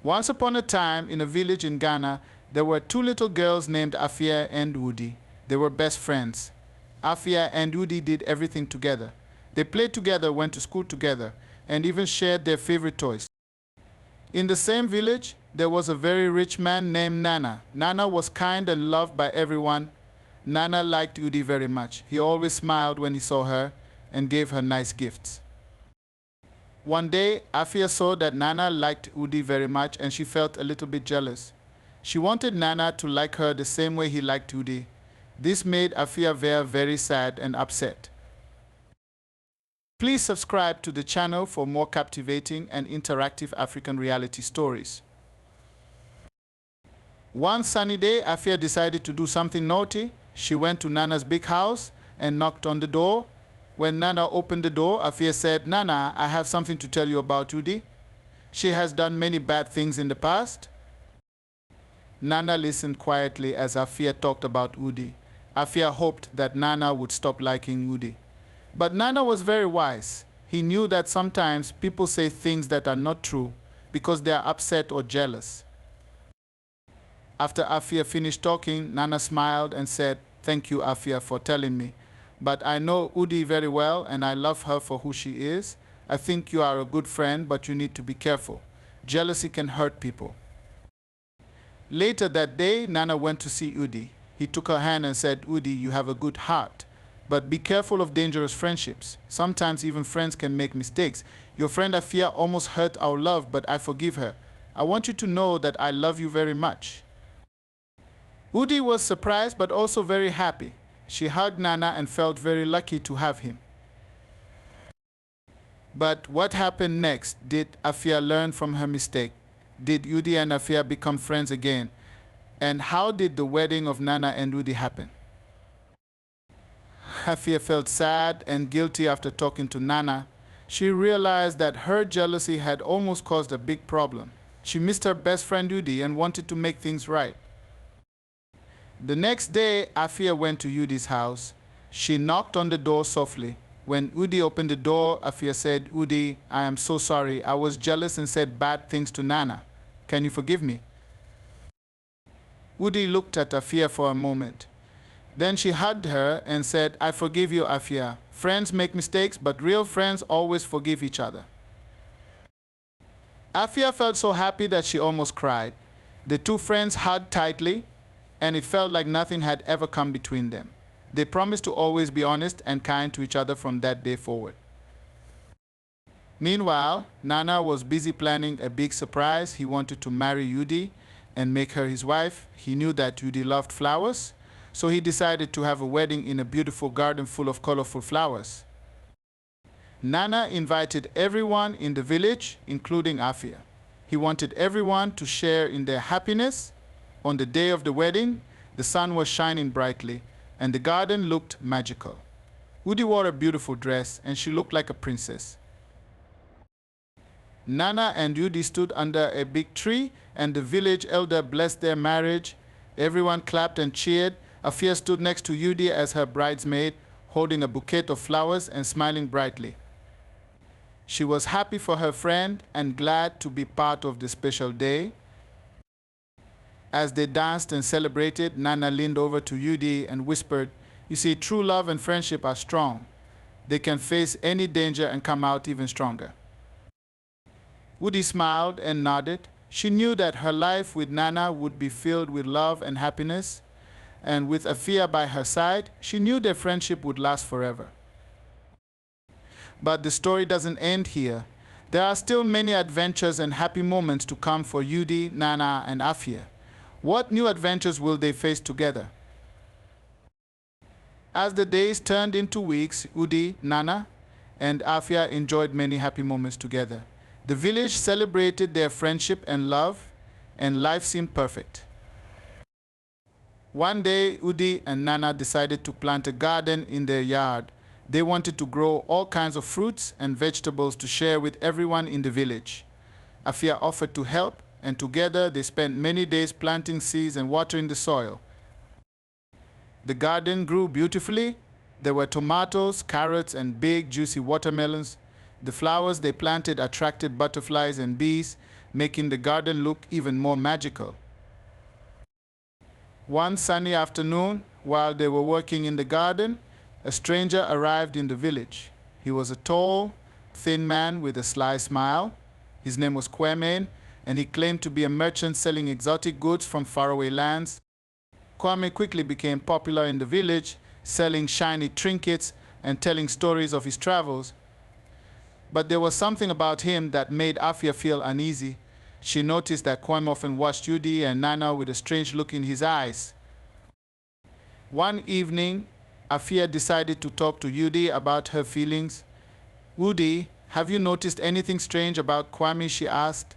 Once upon a time, in a village in Ghana, there were two little girls named Afia and Udi. They were best friends. Afia and Udi did everything together. They played together, went to school together, and even shared their favorite toys. In the same village, there was a very rich man named Nana. Nana was kind and loved by everyone. Nana liked Udi very much. He always smiled when he saw her and gave her nice gifts. One day, Afia saw that Nana liked Udi very much and she felt a little bit jealous. She wanted Nana to like her the same way he liked Udi. This made Afia very sad and upset. Please subscribe to the channel for more captivating and interactive African reality stories. One sunny day, Afia decided to do something naughty. She went to Nana's big house and knocked on the door. When Nana opened the door, Afia said, "Nana, I have something to tell you about Udi. She has done many bad things in the past." Nana listened quietly as Afia talked about Udi. Afia hoped that Nana would stop liking Udi. But Nana was very wise. He knew that sometimes people say things that are not true because they are upset or jealous. After Afia finished talking, Nana smiled and said, "Thank you, Afia, for telling me. But I know Udi very well and I love her for who she is. I think you are a good friend, but you need to be careful. Jealousy can hurt people." Later that day, Nana went to see Udi. He took her hand and said, "Udi, you have a good heart, but be careful of dangerous friendships. Sometimes even friends can make mistakes. Your friend Afia almost hurt our love, but I forgive her. I want you to know that I love you very much." Udi was surprised but also very happy. She hugged Nana and felt very lucky to have him. But what happened next? Did Afia learn from her mistake? Did Udi and Afia become friends again? And how did the wedding of Nana and Udi happen? Afia felt sad and guilty after talking to Nana. She realized that her jealousy had almost caused a big problem. She missed her best friend Udi and wanted to make things right. The next day, Afia went to Udi's house. She knocked on the door softly. When Udi opened the door, Afia said, "Udi, I am so sorry. I was jealous and said bad things to Nana. Can you forgive me?" Udi looked at Afia for a moment. Then she hugged her and said, "I forgive you, Afia. Friends make mistakes, but real friends always forgive each other." Afia felt so happy that she almost cried. The two friends hugged tightly, and it felt like nothing had ever come between them. They promised to always be honest and kind to each other from that day forward. Meanwhile, Nana was busy planning a big surprise. He wanted to marry Udi and make her his wife. He knew that Udi loved flowers, so he decided to have a wedding in a beautiful garden full of colorful flowers. Nana invited everyone in the village, including Afia. He wanted everyone to share in their happiness. On the day of the wedding, the sun was shining brightly, and the garden looked magical. Udi wore a beautiful dress, and she looked like a princess. Nana and Udi stood under a big tree, and the village elder blessed their marriage. Everyone clapped and cheered. Afia stood next to Udi as her bridesmaid, holding a bouquet of flowers and smiling brightly. She was happy for her friend and glad to be part of the special day. As they danced and celebrated, Nana leaned over to Udi and whispered, "You see, true love and friendship are strong. They can face any danger and come out even stronger." Udi smiled and nodded. She knew that her life with Nana would be filled with love and happiness, and with Afia by her side, she knew their friendship would last forever. But the story doesn't end here. There are still many adventures and happy moments to come for Udi, Nana, and Afia. What new adventures will they face together? As the days turned into weeks, Udi, Nana, and Afia enjoyed many happy moments together. The village celebrated their friendship and love, and life seemed perfect. One day, Udi and Nana decided to plant a garden in their yard. They wanted to grow all kinds of fruits and vegetables to share with everyone in the village. Afia offered to help, and together they spent many days planting seeds and watering the soil. The garden grew beautifully. There were tomatoes, carrots, and big, juicy watermelons. The flowers they planted attracted butterflies and bees. making the garden look even more magical. One sunny afternoon, while they were working in the garden, a stranger arrived in the village. He was a tall, thin man with a sly smile. His name was Kwame, and he claimed to be a merchant selling exotic goods from faraway lands. Kwame quickly became popular in the village, selling shiny trinkets and telling stories of his travels. But there was something about him that made Afia feel uneasy. She noticed that Kwame often watched Udi and Nana with a strange look in his eyes. One evening, Afia decided to talk to Udi about her feelings. "Udi, have you noticed anything strange about Kwame?" she asked.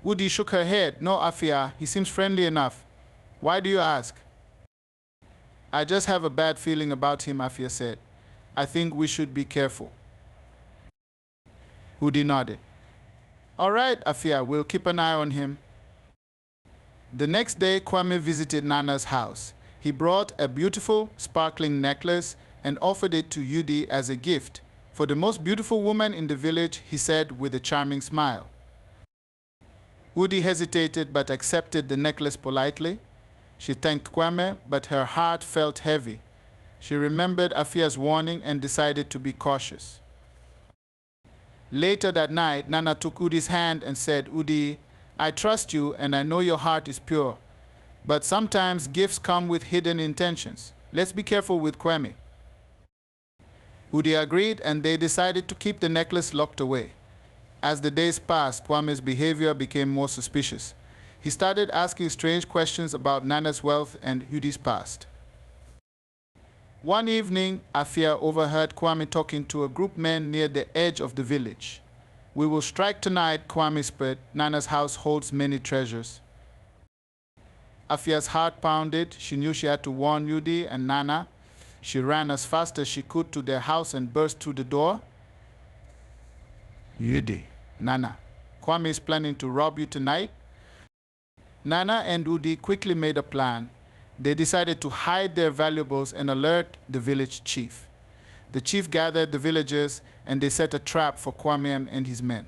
Udi shook her head. "No, Afia, he seems friendly enough." "Why do you ask?" "I just have a bad feeling about him," Afia said. "I think we should be careful." Udi nodded. "All right, Afia, we'll keep an eye on him." The next day, Kwame visited Nana's house. He brought a beautiful, sparkling necklace and offered it to Udi as a gift. "For the most beautiful woman in the village," he said with a charming smile. Udi hesitated but accepted the necklace politely. She thanked Kwame, but her heart felt heavy. She remembered Afia's warning and decided to be cautious. Later that night, Nana took Udi's hand and said, "Udi, I trust you and I know your heart is pure. But sometimes gifts come with hidden intentions. Let's be careful with Kwame." Udi agreed, and they decided to keep the necklace locked away. As the days passed, Kwame's behavior became more suspicious. He started asking strange questions about Nana's wealth and Udi's past. One evening, Afia overheard Kwame talking to a group of men near the edge of the village. "We will strike tonight," Kwame whispered. "Nana's house holds many treasures." Afia's heart pounded. She knew she had to warn Udi and Nana. She ran as fast as she could to their house and burst through the door. "Udi, Nana, Kwame is planning to rob you tonight." Nana and Udi quickly made a plan. They decided to hide their valuables and alert the village chief. The chief gathered the villagers and they set a trap for Kwame and his men.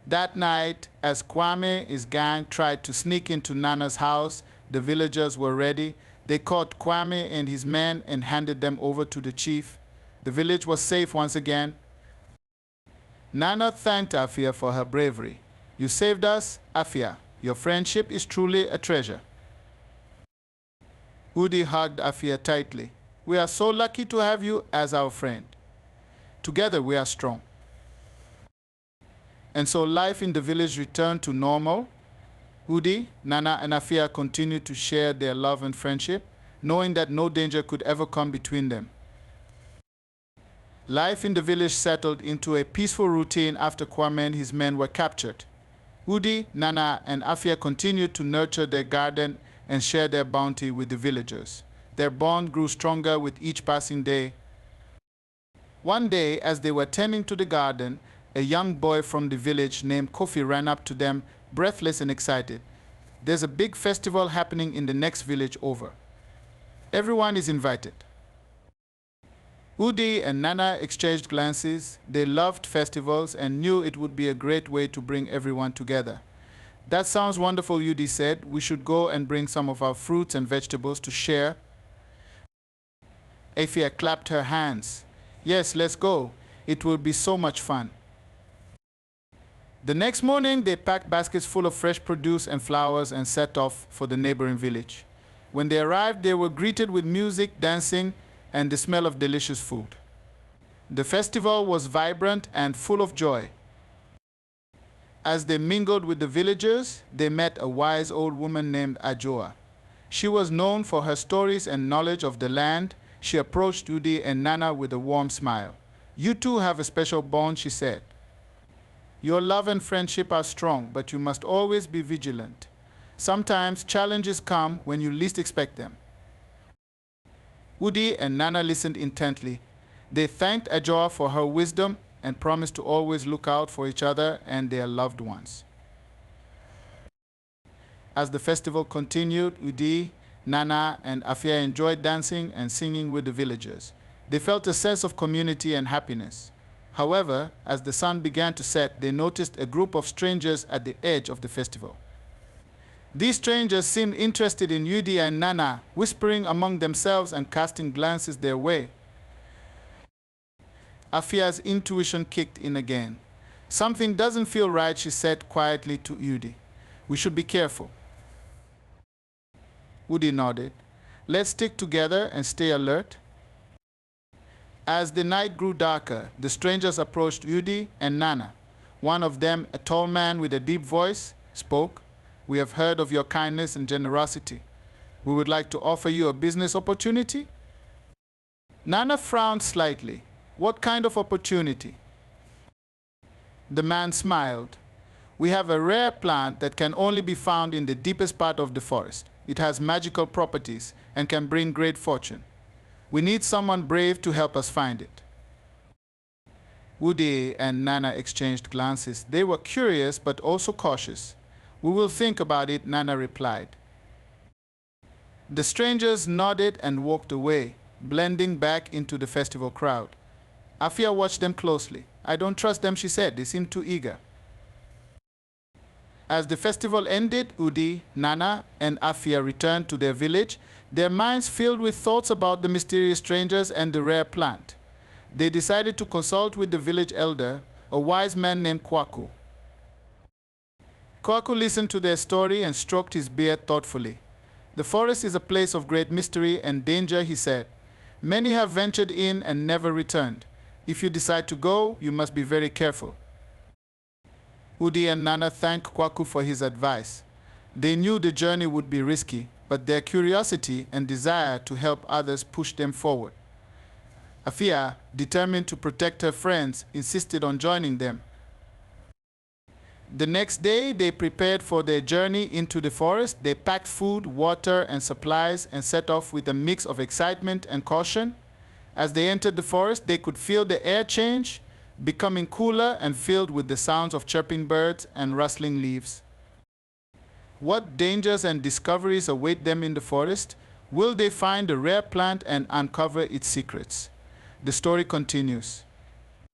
That night, as Kwame and his gang tried to sneak into Nana's house, the villagers were ready. They caught Kwame and his men and handed them over to the chief. The village was safe once again. Nana thanked Afia for her bravery. "You saved us, Afia. Your friendship is truly a treasure." Udi hugged Afia tightly. "We are so lucky to have you as our friend. Together we are strong." And so life in the village returned to normal. Udi, Nana, and Afia continued to share their love and friendship, knowing that no danger could ever come between them. Life in the village settled into a peaceful routine after Kwame and his men were captured. Udi, Nana, and Afia continued to nurture their garden and share their bounty with the villagers. Their bond grew stronger with each passing day. One day, as they were tending to the garden, a young boy from the village named Kofi ran up to them, breathless and excited. "There's a big festival happening in the next village over. Everyone is invited." Udi and Nana exchanged glances. They loved festivals and knew it would be a great way to bring everyone together. "That sounds wonderful," Udi said. "We should go and bring some of our fruits and vegetables to share." Afia clapped her hands. "Yes, let's go. It will be so much fun." The next morning, they packed baskets full of fresh produce and flowers and set off for the neighboring village. When they arrived, they were greeted with music, dancing, and the smell of delicious food. The festival was vibrant and full of joy. As they mingled with the villagers, they met a wise old woman named Ajoa. She was known for her stories and knowledge of the land. She approached Udi and Nana with a warm smile. "You two have a special bond," she said. "Your love and friendship are strong, but you must always be vigilant. Sometimes challenges come when you least expect them." Udi and Nana listened intently. They thanked Ajoa for her wisdom and promised to always look out for each other and their loved ones. As the festival continued, Udi, Nana, and Afia enjoyed dancing and singing with the villagers. They felt a sense of community and happiness. However, as the sun began to set, they noticed a group of strangers at the edge of the festival. These strangers seemed interested in Udi and Nana, whispering among themselves and casting glances their way. Afia's intuition kicked in again. Something doesn't feel right, she said quietly to Udi. We should be careful. Udi nodded. Let's stick together and stay alert. As the night grew darker, the strangers approached Udi and Nana. One of them, a tall man with a deep voice, spoke. We have heard of your kindness and generosity. We would like to offer you a business opportunity. Nana frowned slightly. What kind of opportunity? The man smiled. We have a rare plant that can only be found in the deepest part of the forest. It has magical properties and can bring great fortune. We need someone brave to help us find it. Udi and Nana exchanged glances. They were curious but also cautious. We will think about it, Nana replied. The strangers nodded and walked away, blending back into the festival crowd. Afia watched them closely. I don't trust them, she said. They seem too eager. As the festival ended, Udi, Nana, and Afia returned to their village, their minds filled with thoughts about the mysterious strangers and the rare plant. They decided to consult with the village elder, a wise man named Kwaku. Kwaku listened to their story and stroked his beard thoughtfully. The forest is a place of great mystery and danger, he said. Many have ventured in and never returned. If you decide to go, you must be very careful. Udi and Nana thanked Kwaku for his advice. They knew the journey would be risky, but their curiosity and desire to help others pushed them forward. Afia, determined to protect her friends, insisted on joining them. The next day, they prepared for their journey into the forest. They packed food, water, and supplies and set off with a mix of excitement and caution. As they entered the forest, they could feel the air change, becoming cooler and filled with the sounds of chirping birds and rustling leaves. What dangers and discoveries await them in the forest? Will they find a rare plant and uncover its secrets? The story continues.